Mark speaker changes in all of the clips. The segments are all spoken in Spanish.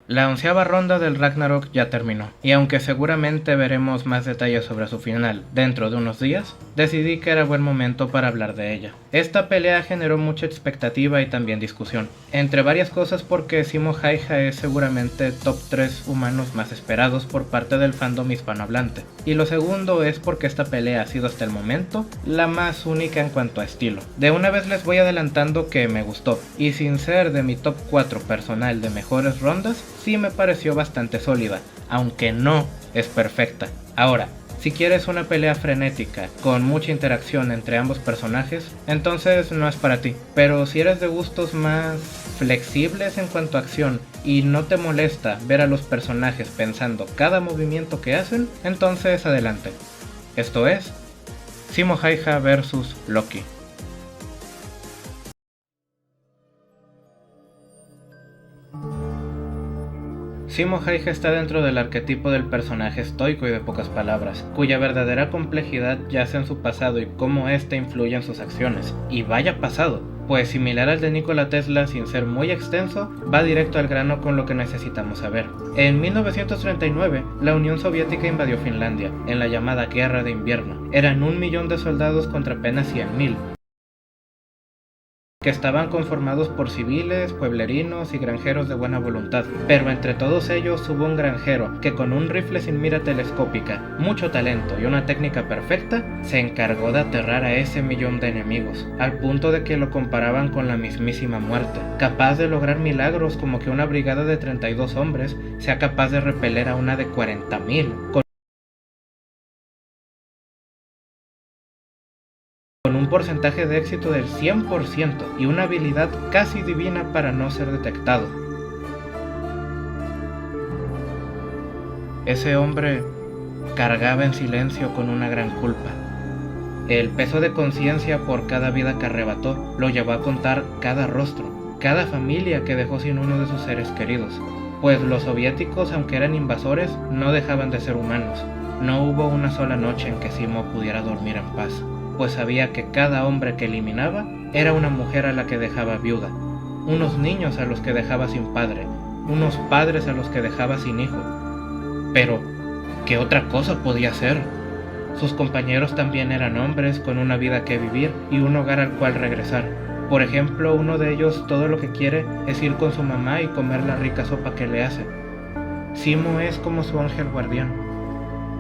Speaker 1: La 11ª ronda del Ragnarok ya terminó, y aunque seguramente veremos más detalles sobre su final dentro de unos días, decidí que era buen momento para hablar de ella. Esta pelea generó mucha expectativa y también discusión, entre varias cosas porque Simo Häyhä es seguramente top 3 humanos más esperados por parte del fandom hispanohablante, y lo segundo es porque esta pelea ha sido hasta el momento la más única en cuanto a estilo. De una vez les voy adelantando que me gustó, y sin ser de mi top 4 personal de mejores rondas, sí me pareció bastante sólida, aunque no es perfecta. Ahora, si quieres una pelea frenética, con mucha interacción entre ambos personajes, entonces no es para ti. Pero si eres de gustos más flexibles en cuanto a acción y no te molesta ver a los personajes pensando cada movimiento que hacen, entonces adelante. Esto es Simo Häyhä vs Loki. Simo Häyhä está dentro del arquetipo del personaje estoico y de pocas palabras, cuya verdadera complejidad yace en su pasado y cómo éste influye en sus acciones. Y vaya pasado, pues similar al de Nikola Tesla sin ser muy extenso, va directo al grano con lo que necesitamos saber. En 1939, la Unión Soviética invadió Finlandia, en la llamada Guerra de Invierno. Eran 1 millón de soldados contra apenas 100.000. Que estaban conformados por civiles, pueblerinos y granjeros de buena voluntad, pero entre todos ellos hubo un granjero que con un rifle sin mira telescópica, mucho talento y una técnica perfecta, se encargó de aterrar a ese millón de enemigos, al punto de que lo comparaban con la mismísima muerte, capaz de lograr milagros como que una brigada de 32 hombres sea capaz de repeler a una de 40.000, con un porcentaje de éxito del 100% y una habilidad casi divina para no ser detectado. Ese hombre cargaba en silencio con una gran culpa. El peso de conciencia por cada vida que arrebató lo llevó a contar cada rostro, cada familia que dejó sin uno de sus seres queridos, pues los soviéticos, aunque eran invasores, no dejaban de ser humanos. No hubo una sola noche en que Simo pudiera dormir en paz, pues sabía que cada hombre que eliminaba era una mujer a la que dejaba viuda, unos niños a los que dejaba sin padre, unos padres a los que dejaba sin hijo. Pero, ¿qué otra cosa podía ser? Sus compañeros también eran hombres con una vida que vivir y un hogar al cual regresar. Por ejemplo, uno de ellos todo lo que quiere es ir con su mamá y comer la rica sopa que le hace. Simo es como su ángel guardián.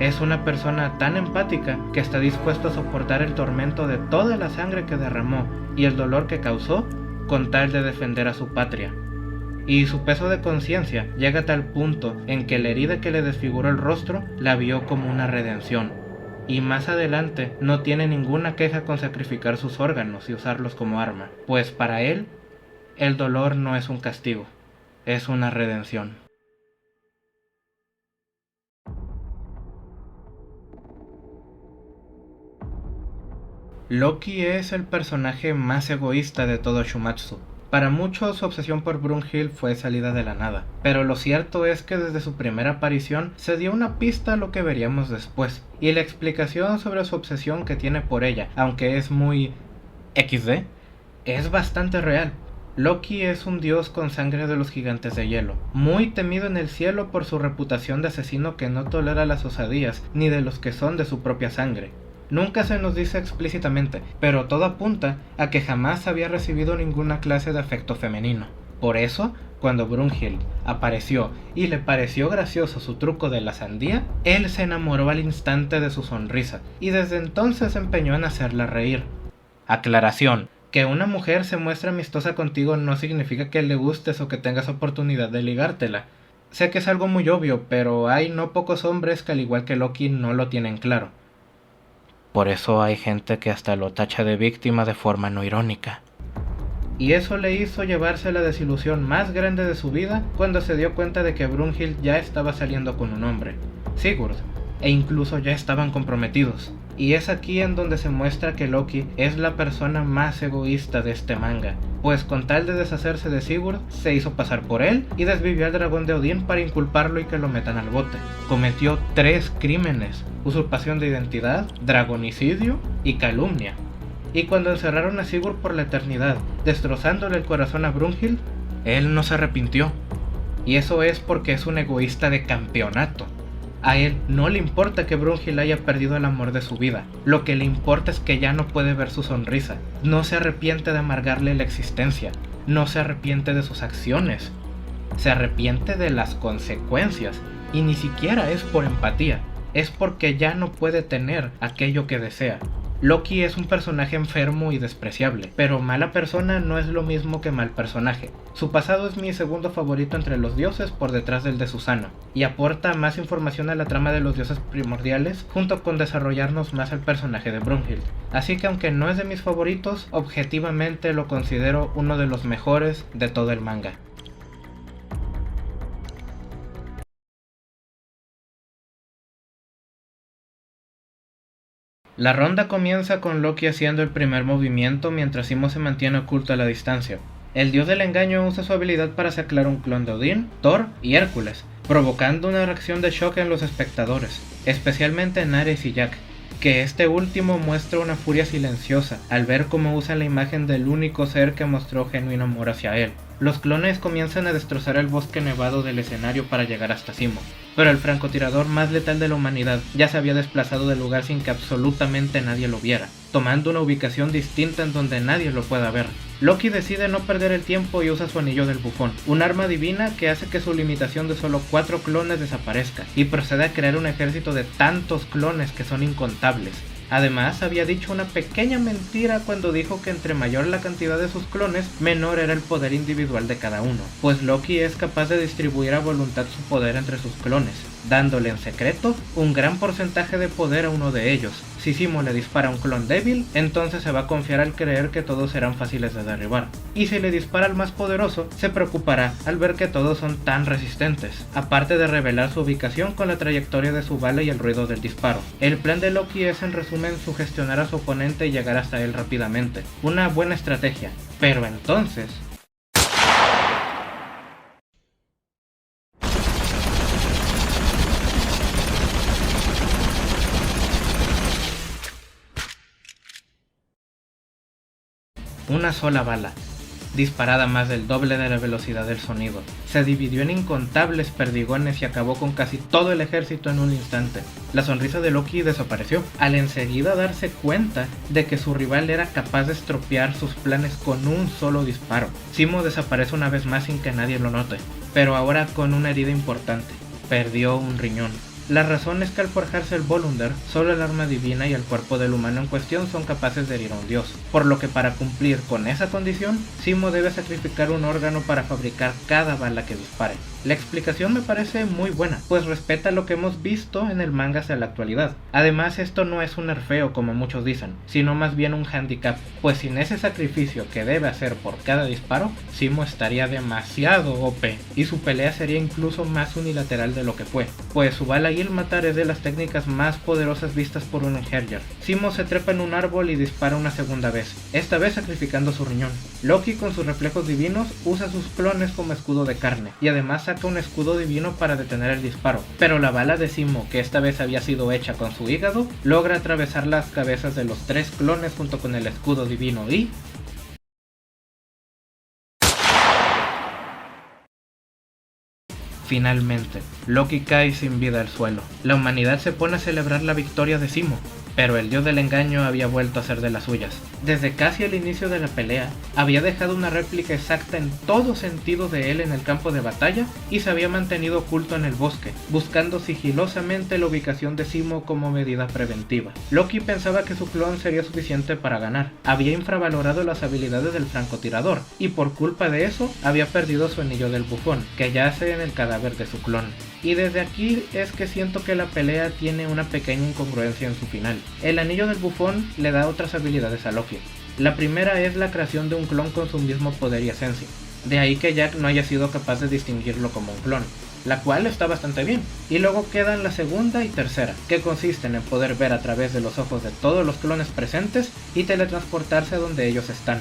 Speaker 1: Es una persona tan empática que está dispuesto a soportar el tormento de toda la sangre que derramó y el dolor que causó con tal de defender a su patria. Y su peso de conciencia llega a tal punto en que la herida que le desfiguró el rostro la vio como una redención. Y más adelante no tiene ninguna queja con sacrificar sus órganos y usarlos como arma, pues para él, el dolor no es un castigo, es una redención. Loki es el personaje más egoísta de todo Shumatsu. Para muchos su obsesión por Brunhild fue salida de la nada, pero lo cierto es que desde su primera aparición se dio una pista a lo que veríamos después, y la explicación sobre su obsesión que tiene por ella, aunque es muy XD, es bastante real. Loki es un dios con sangre de los gigantes de hielo, muy temido en el cielo por su reputación de asesino que no tolera las osadías ni de los que son de su propia sangre. Nunca se nos dice explícitamente, pero todo apunta a que jamás había recibido ninguna clase de afecto femenino. Por eso, cuando Brunhild apareció y le pareció gracioso su truco de la sandía, él se enamoró al instante de su sonrisa, y desde entonces se empeñó en hacerla reír. Aclaración: que una mujer se muestre amistosa contigo no significa que le gustes o que tengas oportunidad de ligártela. Sé que es algo muy obvio, pero hay no pocos hombres que al igual que Loki no lo tienen claro. Por eso hay gente que hasta lo tacha de víctima de forma no irónica. Y eso le hizo llevarse la desilusión más grande de su vida cuando se dio cuenta de que Brunhild ya estaba saliendo con un hombre, Sigurd, e incluso ya estaban comprometidos. Y es aquí en donde se muestra que Loki es la persona más egoísta de este manga, pues con tal de deshacerse de Sigurd, se hizo pasar por él y desvivió al dragón de Odín para inculparlo y que lo metan al bote. Cometió 3 crímenes: usurpación de identidad, dragonicidio y calumnia. Y cuando encerraron a Sigurd por la eternidad, destrozándole el corazón a Brunhild, él no se arrepintió. y eso es porque es un egoísta de campeonato. A él no le importa que Brunhild haya perdido el amor de su vida, lo que le importa es que ya no puede ver su sonrisa. No se arrepiente de amargarle la existencia, no se arrepiente de sus acciones, se arrepiente de las consecuencias, y ni siquiera es por empatía, es porque ya no puede tener aquello que desea. Loki es un personaje enfermo y despreciable, pero mala persona no es lo mismo que mal personaje. Su pasado es mi segundo favorito entre los dioses por detrás del de Susano, y aporta más información a la trama de los dioses primordiales junto con desarrollarnos más al personaje de Brunhild. Así que aunque no es de mis favoritos, objetivamente lo considero uno de los mejores de todo el manga. La ronda comienza con Loki haciendo el primer movimiento mientras Simo se mantiene oculto a la distancia. El dios del engaño usa su habilidad para sacar un clon de Odín, Thor y Hércules, provocando una reacción de shock en los espectadores, especialmente en Ares y Jack, que este último muestra una furia silenciosa al ver cómo usa la imagen del único ser que mostró genuino amor hacia él. Los clones comienzan a destrozar el bosque nevado del escenario para llegar hasta Simo, pero el francotirador más letal de la humanidad ya se había desplazado del lugar sin que absolutamente nadie lo viera, tomando una ubicación distinta en donde nadie lo pueda ver. Loki decide no perder el tiempo y usa su anillo del bufón, un arma divina que hace que su limitación de solo 4 clones desaparezca, y procede a crear un ejército de tantos clones que son incontables. Además, había dicho una pequeña mentira cuando dijo que entre mayor la cantidad de sus clones, menor era el poder individual de cada uno, pues Loki es capaz de distribuir a voluntad su poder entre sus clones, dándole en secreto un gran porcentaje de poder a uno de ellos. Si Simo le dispara a un clon débil, entonces se va a confiar al creer que todos serán fáciles de derribar, y si le dispara al más poderoso, se preocupará al ver que todos son tan resistentes, aparte de revelar su ubicación con la trayectoria de su bala y el ruido del disparo. El plan de Loki es en resumen sugestionar a su oponente y llegar hasta él rápidamente, una buena estrategia, pero entonces... una sola bala, disparada más del doble de la velocidad del sonido, se dividió en incontables perdigones y acabó con casi todo el ejército en un instante. La sonrisa de Loki desapareció, al enseguida darse cuenta de que su rival era capaz de estropear sus planes con un solo disparo. Simo desaparece una vez más sin que nadie lo note, pero ahora con una herida importante: perdió un riñón. La razón es que al forjarse el Volunder, solo el arma divina y el cuerpo del humano en cuestión son capaces de herir a un dios, por lo que para cumplir con esa condición, Simo debe sacrificar un órgano para fabricar cada bala que dispare. La explicación me parece muy buena, pues respeta lo que hemos visto en el manga hasta la actualidad. Además, esto no es un nerfeo como muchos dicen, sino más bien un handicap, pues sin ese sacrificio que debe hacer por cada disparo, Simo estaría demasiado OP, y su pelea sería incluso más unilateral de lo que fue, pues su bala y el matar es de las técnicas más poderosas vistas por un Einherjar. Simo se trepa en un árbol y dispara una segunda vez, esta vez sacrificando su riñón. Loki, con sus reflejos divinos, usa sus clones como escudo de carne, y además saca un escudo divino para detener el disparo, pero la bala de Simo, que esta vez había sido hecha con su hígado, logra atravesar las cabezas de los 3 clones junto con el escudo divino y... Finalmente, Loki cae sin vida al suelo. La humanidad se pone a celebrar la victoria de Simo, pero el dios del engaño había vuelto a ser de las suyas. Desde casi el inicio de la pelea, había dejado una réplica exacta en todo sentido de él en el campo de batalla y se había mantenido oculto en el bosque, buscando sigilosamente la ubicación de Simo como medida preventiva. Loki pensaba que su clon sería suficiente para ganar. Había infravalorado las habilidades del francotirador y por culpa de eso había perdido su anillo del bufón, que yace en el cadáver de su clon. Y desde aquí es que siento que la pelea tiene una pequeña incongruencia en su final. El anillo del bufón le da otras habilidades a Loki. La primera es la creación de un clon con su mismo poder y esencia. De ahí que Jack no haya sido capaz de distinguirlo como un clon, la cual está bastante bien. Y luego quedan la segunda y tercera, que consisten en poder ver a través de los ojos de todos los clones presentes y teletransportarse a donde ellos están.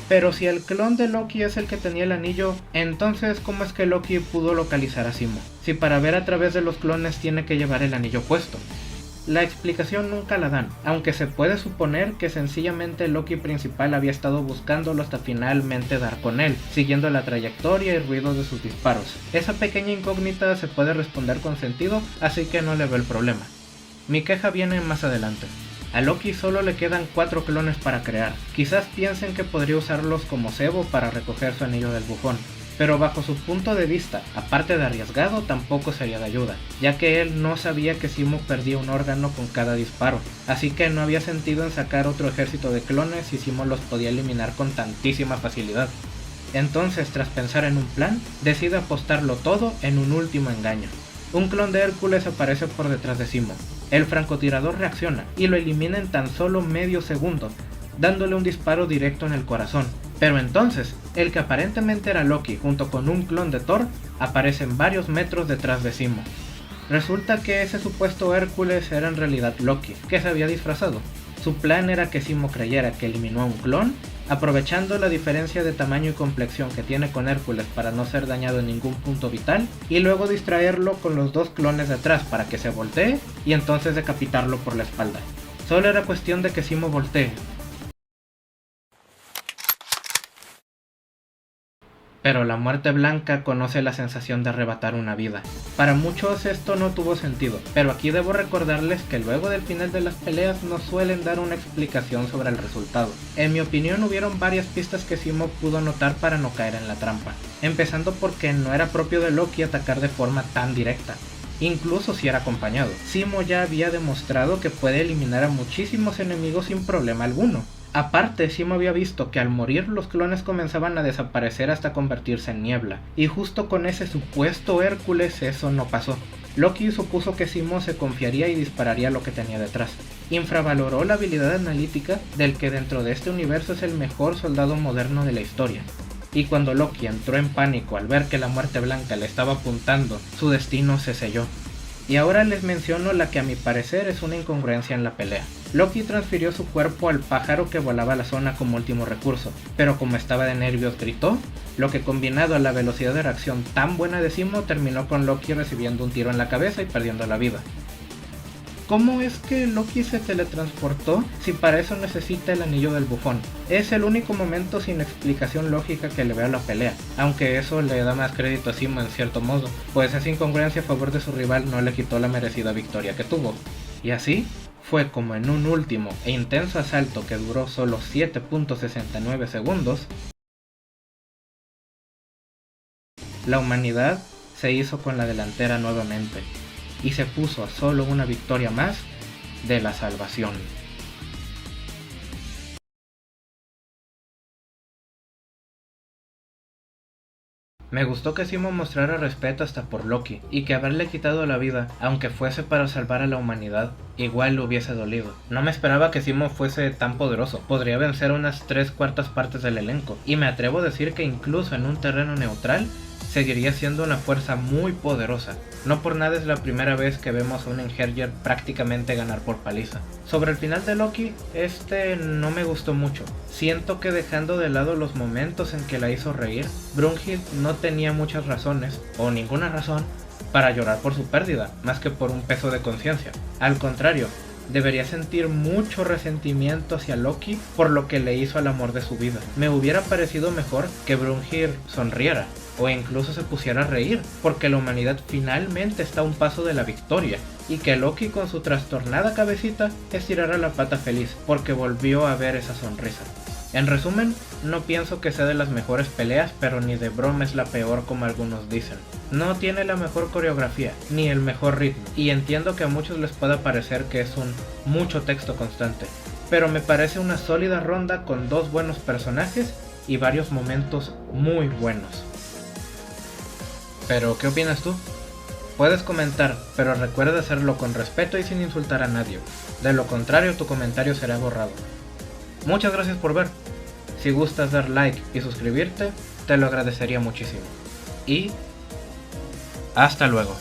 Speaker 1: Pero si el clon de Loki es el que tenía el anillo, entonces ¿cómo es que Loki pudo localizar a Simo? Si para ver a través de los clones tiene que llevar el anillo puesto. La explicación nunca la dan, aunque se puede suponer que sencillamente Loki principal había estado buscándolo hasta finalmente dar con él, siguiendo la trayectoria y ruido de sus disparos. Esa pequeña incógnita se puede responder con sentido, así que no le veo el problema. Mi queja viene más adelante. A Loki solo le quedan 4 clones para crear. Quizás piensen que podría usarlos como cebo para recoger su anillo del bufón, pero bajo su punto de vista, aparte de arriesgado, tampoco sería de ayuda, ya que él no sabía que Simo perdía un órgano con cada disparo, así que no había sentido en sacar otro ejército de clones si Simo los podía eliminar con tantísima facilidad. Entonces, tras pensar en un plan, decide apostarlo todo en un último engaño. Un clon de Hércules aparece por detrás de Simo. El francotirador reacciona y lo elimina en tan solo medio segundo, dándole un disparo directo en el corazón. Pero entonces, el que aparentemente era Loki junto con un clon de Thor, aparecen varios metros detrás de Simo. Resulta que ese supuesto Hércules era en realidad Loki, que se había disfrazado. Su plan era que Simo creyera que eliminó a un clon, aprovechando la diferencia de tamaño y complexión que tiene con Hércules para no ser dañado en ningún punto vital, y luego distraerlo con los 2 clones de atrás para que se voltee y entonces decapitarlo por la espalda. Solo era cuestión de que Simo voltee. Pero la muerte blanca conoce la sensación de arrebatar una vida. Para muchos esto no tuvo sentido, pero aquí debo recordarles que luego del final de las peleas no suelen dar una explicación sobre el resultado. En mi opinión hubieron varias pistas que Simo pudo notar para no caer en la trampa, empezando porque no era propio de Loki atacar de forma tan directa. Incluso si era acompañado, Simo ya había demostrado que puede eliminar a muchísimos enemigos sin problema alguno. Aparte, Simo había visto que al morir los clones comenzaban a desaparecer hasta convertirse en niebla, y justo con ese supuesto Hércules eso no pasó. Loki supuso que Simo se confiaría y dispararía lo que tenía detrás. Infravaloró la habilidad analítica del que dentro de este universo es el mejor soldado moderno de la historia. Y cuando Loki entró en pánico al ver que la muerte blanca le estaba apuntando, su destino se selló. Y ahora les menciono la que a mi parecer es una incongruencia en la pelea. Loki transfirió su cuerpo al pájaro que volaba a la zona como último recurso, pero como estaba de nervios gritó, lo que combinado a la velocidad de reacción tan buena de Simo terminó con Loki recibiendo un tiro en la cabeza y perdiendo la vida. ¿Cómo es que Loki se teletransportó si para eso necesita el anillo del bufón? Es el único momento sin explicación lógica que le veo a la pelea, aunque eso le da más crédito a Simo en cierto modo, pues esa incongruencia a favor de su rival no le quitó la merecida victoria que tuvo. Y así, fue como en un último e intenso asalto que duró solo 7.69 segundos, la humanidad se hizo con la delantera nuevamente, y se puso a solo una victoria más de la salvación. Me gustó que Simo mostrara respeto hasta por Loki, y que haberle quitado la vida, aunque fuese para salvar a la humanidad, igual le hubiese dolido. No me esperaba que Simo fuese tan poderoso, podría vencer unas 3/4 partes del elenco, y me atrevo a decir que incluso en un terreno neutral, seguiría siendo una fuerza muy poderosa. No por nada es la primera vez que vemos a un Einherjar prácticamente ganar por paliza. Sobre el final de Loki, no me gustó mucho. Siento que dejando de lado los momentos en que la hizo reír, Brunhild no tenía muchas razones, o ninguna razón, para llorar por su pérdida, más que por un peso de conciencia. Al contrario, debería sentir mucho resentimiento hacia Loki por lo que le hizo al amor de su vida. Me hubiera parecido mejor que Brunhild sonriera, o incluso se pusiera a reír, porque la humanidad finalmente está a un paso de la victoria, y que Loki con su trastornada cabecita estirara la pata feliz, porque volvió a ver esa sonrisa. En resumen, no pienso que sea de las mejores peleas, pero ni de broma es la peor como algunos dicen. No tiene la mejor coreografía, ni el mejor ritmo, y entiendo que a muchos les pueda parecer que es un mucho texto constante, pero me parece una sólida ronda con 2 buenos personajes y varios momentos muy buenos. ¿Pero qué opinas tú? Puedes comentar, pero recuerda hacerlo con respeto y sin insultar a nadie. De lo contrario, tu comentario será borrado. Muchas gracias por ver. Si gustas dar like y suscribirte, te lo agradecería muchísimo. Y hasta luego.